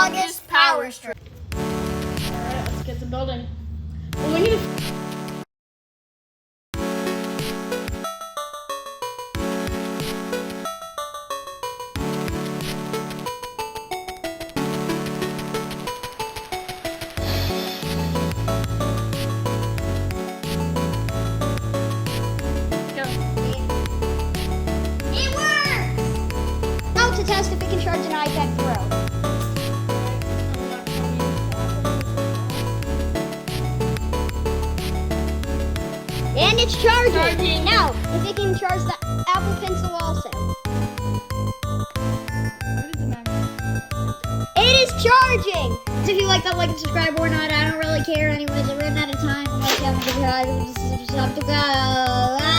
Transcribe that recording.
longest power strip. Alright, let's get the building. Well, we need to... It works! Now to test if it can charge an iPad Pro. And it's charging. Charging. Now, if it can charge the Apple Pencil also. It is charging! So if you like that, like and subscribe or not, I don't really care anyways. I ran out of time. Like, I'm to go.